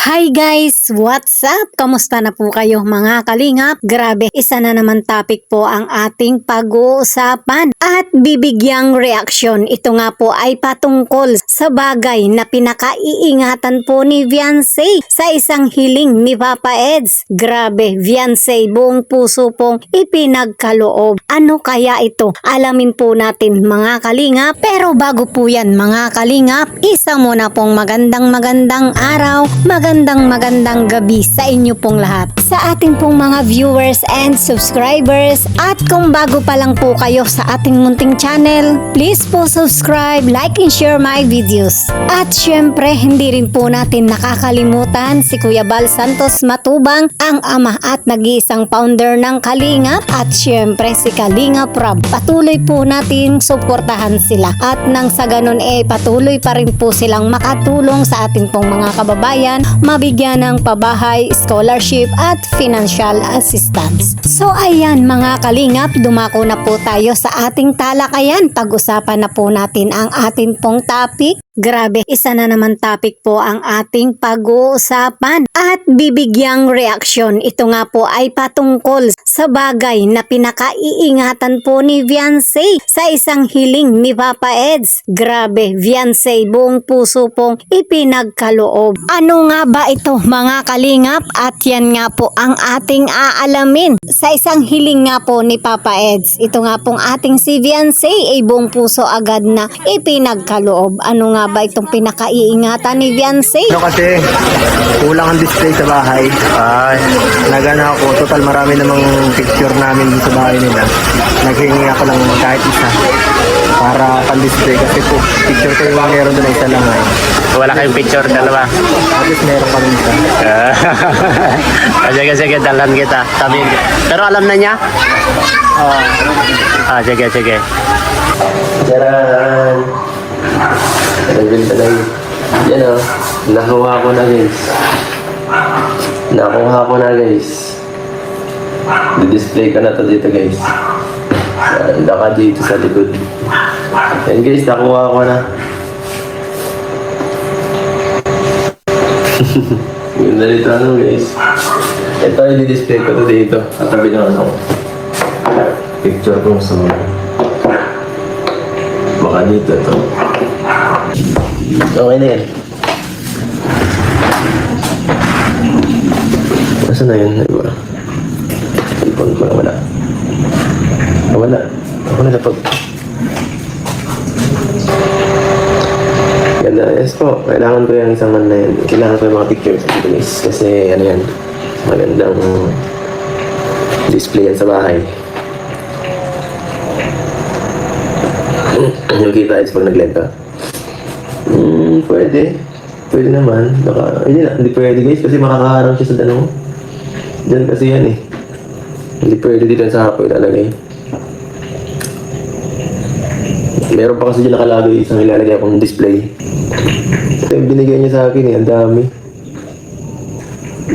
Hi guys! What's up? Kamusta na po kayo mga kalingap? Grabe, isa na naman topic po ang ating pag-uusapan at bibigyang reaksyon. Ito nga po ay patungkol sa bagay na pinakaiingatan po ni Viancy sa isang hiling ni Papa Eds. Grabe, Viancy buong puso pong ipinagkaloob. Ano kaya ito? Alamin po natin mga kalingap. Pero bago po yan mga kalingap, isa muna pong magandang araw, magandang gabi sa inyo pong lahat. Sa ating pong mga viewers and subscribers, at kung bago pa lang po kayo sa ating munting channel, please po subscribe, like and share my videos. At syempre, hindi rin po natin nakakalimutan si Kuya Bal Santos Matubang, ang ama at nag-iisang founder ng Kalingap, at syempre si Kalingap Rob. Patuloy po natin suportahan sila at nang sa ganun patuloy pa rin po silang makatulong sa ating pong mga kababayan, mabigyan ng pabahay, scholarship at financial assistance. So ayan mga kalingap, dumako na po tayo sa ating talakayan. Pag-usapan na po natin ang ating pong topic. Grabe, isa na naman topic po ang ating pag-uusapan at bibigyang reaksyon. Ito nga po ay patungkol sa bagay na pinakaiingatan po ni Viancy sa isang hiling ni Papa Eds. Grabe, Viancy buong puso pong ipinagkaloob. Ano nga ba ito mga kalingap? At yan nga po ang ating aalamin sa isang hiling nga po ni Papa Eds. Ito nga pong ating si Viancy ay buong puso agad na ipinagkaloob. Ano nga ba itong pinakaiingatan ni Viancy? Ano kasi, kulang ang display sa bahay. Nagana ako. Total marami namang picture namin dito sa bahay nila. Naghingi ako lang kahit isa para pan-display kasi po picture ko yung meron doon na isa lang ay. Wala kayong picture, dalawa. At least meron kami isa. Sige, dalan kita. Sabihin ko. Pero alam na niya? Sige. Charan! Nagbil talay. Yan o. Nakuha ko na guys. Di-display ko na to dito guys. Naka dito sa likod. Yan guys, nakuha ko na. Ganda dito ano guys. Ito ay di-display ko to dito. Katabi ng ano. Picture ko sa mga. Baka dito to. Okay na yan. Nasaan na yun? Diba? Ipon ko na wala. Ako na lapag. Ganda. Yes po. Kailangan ko yung isang man na yan. Kailangan ko yung mga pictures dito guys. Kasi ano yan. Magandang display yan sa bahay. Yung kita is pag nag-live ka. Pwede naman. Baka, hindi pwede guys kasi makakaharang siya sa tanong. Diyan kasi yan eh. Hindi pwede dito sa harap ko ilalagay. Meron pa kasi dyan nakalagay isang ilalagay akong display. Ito yung binigay niya sa akin eh. Ang dami.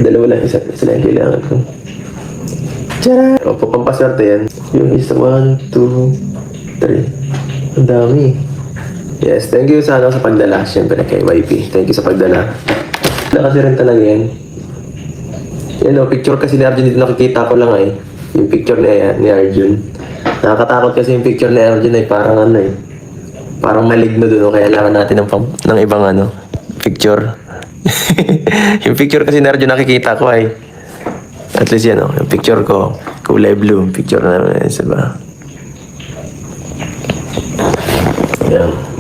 Dalawa lang. Isa lang yung kailangan ko. Tara! O, pampaswerte yan. Yung isa, 1, 2, 3. Ang dami. Yes, thank you sa pagdala. Siyempre kay YP. Thank you sa pagdala. Wala kasi rin talaga yan. Yan o, picture kasi ni Arjun dito nakikita ko lang eh. Yung picture ni Arjun. Nakakatakot kasi yung picture ni Arjun ay parang ano eh. Parang maligno doon. Kaya kailangan natin ng ibang ano, picture. Yung picture kasi ni Arjun nakikita ko ay. At least yan o, yung picture ko. Kulay blue. Picture namin sa ba. Yan.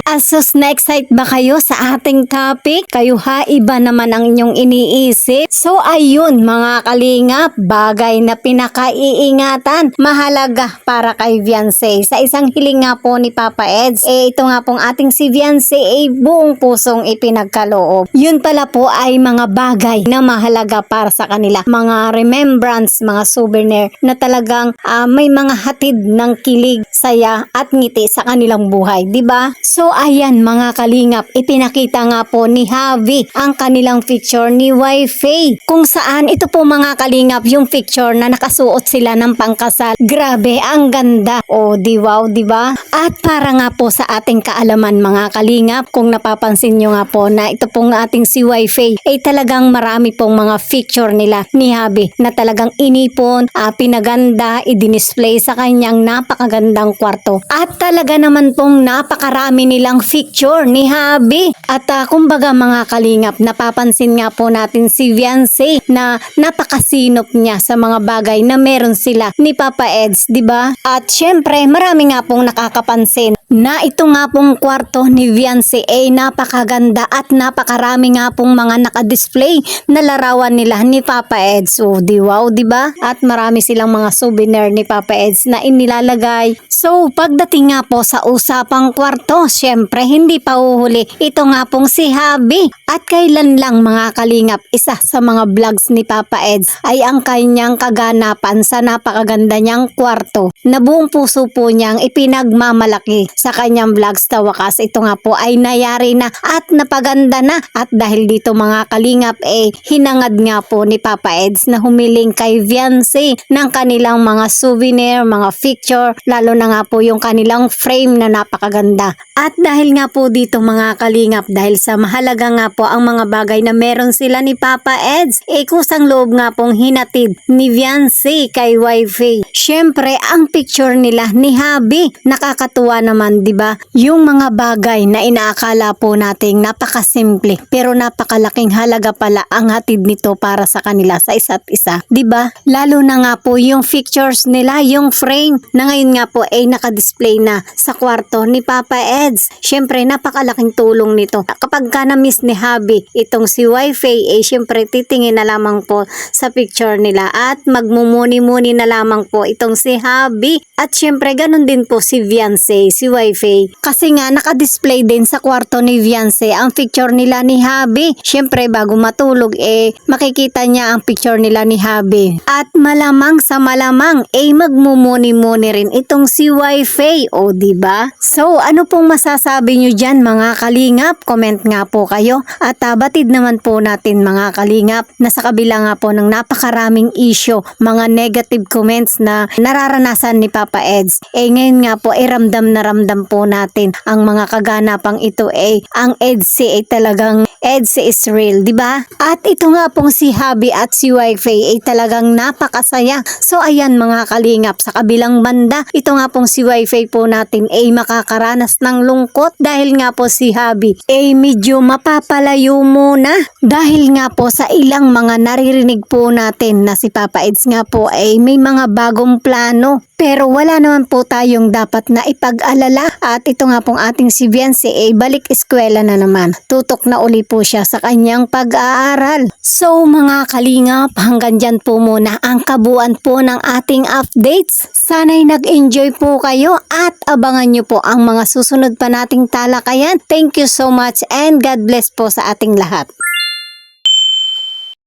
Asos, na-excite ba kayo sa ating topic? Kayo ha, iba naman ang inyong iniisip. So ayun mga kalingap, bagay na pinakaiingatan, mahalaga para kay Viancy. Sa isang hiling nga po ni Papa Eds, ito nga pong ating si Viancy buong pusong ipinagkaloob. Yun pala po ay mga bagay na mahalaga para sa kanila. Mga remembrance, mga souvenir na talagang may mga hatid ng kilig, saya at ngiti sa kanilang buhay, di ba? So ayan mga kalingap, ipinakita nga po ni Javi ang kanilang picture ni Wi-Fi. Kung saan ito po mga kalingap yung picture na nakasuot sila ng pangkasal. Grabe, ang ganda. O di wow, di ba? At para nga po sa ating kaalaman mga kalingap, kung napapansin nyo nga po na ito pong ating si Wi-Fi ay talagang marami pong mga picture nila ni Javi na talagang inipon, pinaganda, i-display sa kanyang napakagandang kwarto. At talaga naman pong napakarami nilang picture ni Javi. At kumbaga mga kalingap, napapansin nga po natin si Viancy na napakasinop niya sa mga bagay na meron sila ni Papa Eds, di ba? At syempre, marami nga pong nakakapansin na ito nga pong kwarto ni Viancy ay napakaganda at napakarami nga pong mga nakadisplay na larawan nila ni Papa Eds. So, di wow, di ba? At marami silang mga souvenir ni Papa Eds na inilalagay. So, pagdating nga po sa usapang kwarto, syempre hindi pa uhuli. Ito nga pong si Javi. At kailan lang mga kalingap, isa sa mga vlogs ni Papa Eds ay ang kanyang kaganapan sa napakaganda niyang kwarto na buong puso po niyang ipinagmamalaki sa kanyang vlogs. Ta wakas, ito nga po ay nayari na at napaganda na. At dahil dito mga kalingap, hinangad nga po ni Papa Eds na humiling kay Viancy ng kanilang mga souvenir, mga picture, lalo na nga po yung kanilang frame na napakaganda. At dahil nga po dito mga kalingap, dahil sa mahalaga nga po ang mga bagay na meron sila ni Papa Eds, kusang loob nga pong hinatid ni Viancy kay Wi-Fi. Syempre, ang picture nila ni Javi, nakakatuwa naman, di ba? Yung mga bagay na inaakala po nating napakasimple, pero napakalaking halaga pala ang hatid nito para sa kanila sa isa't isa, di ba? Lalo na nga po yung pictures nila, yung frame na ngayon nga po ay nakadisplay na sa kwarto ni Papa Eds. Syempre, napakalaking tulong nito. Kapag ka na-miss ni Javi itong si Wi-Fi, syempre titingin na lamang po sa picture nila at magmumuni-muni na lamang po itong si Javi. At syempre, ganun din po si Viancy, si Wi-Fi. Kasi nga, nakadisplay din sa kwarto ni Viancy ang picture nila ni Javi. Syempre, bago matulog, makikita niya ang picture nila ni Javi. At malamang sa malamang, magmumuni-muni rin itong si Wi-Fi. O, diba? So, ano pong masasabi nyo dyan mga kalingap? Comment nga po kayo. At batid naman po natin mga kalingap na sa kabila nga po ng napakaraming issue, mga negative comments na nararanasan ni Papa Eds, ngayon nga po ramdam na ramdam po natin ang mga kaganapang ito. Ang EDSI talagang EDSI is real, di ba? At ito nga pong si Javi at si Wi-Fi talagang napakasaya. So ayan mga kalingap, sa kabilang banda, ito nga pong si Wi-Fi po natin makakaranas ng lungkot dahil nga po si Javi medyo mapapalayo muna dahil nga po sa ilang mga naririnig po natin na si Papa Eds nga po may mga bagong plano. Pero wala naman po tayong dapat na ipag-alala. At ito nga pong ating si Viancy balik eskwela na naman. Tutok na uli po siya sa kanyang pag-aaral. So mga kalingap, hanggang dyan po muna ang kabuuan po ng ating updates. Sana'y nag-enjoy po kayo at abangan nyo po ang mga susunod pa nating talakayan. Thank you so much and God bless po sa ating lahat.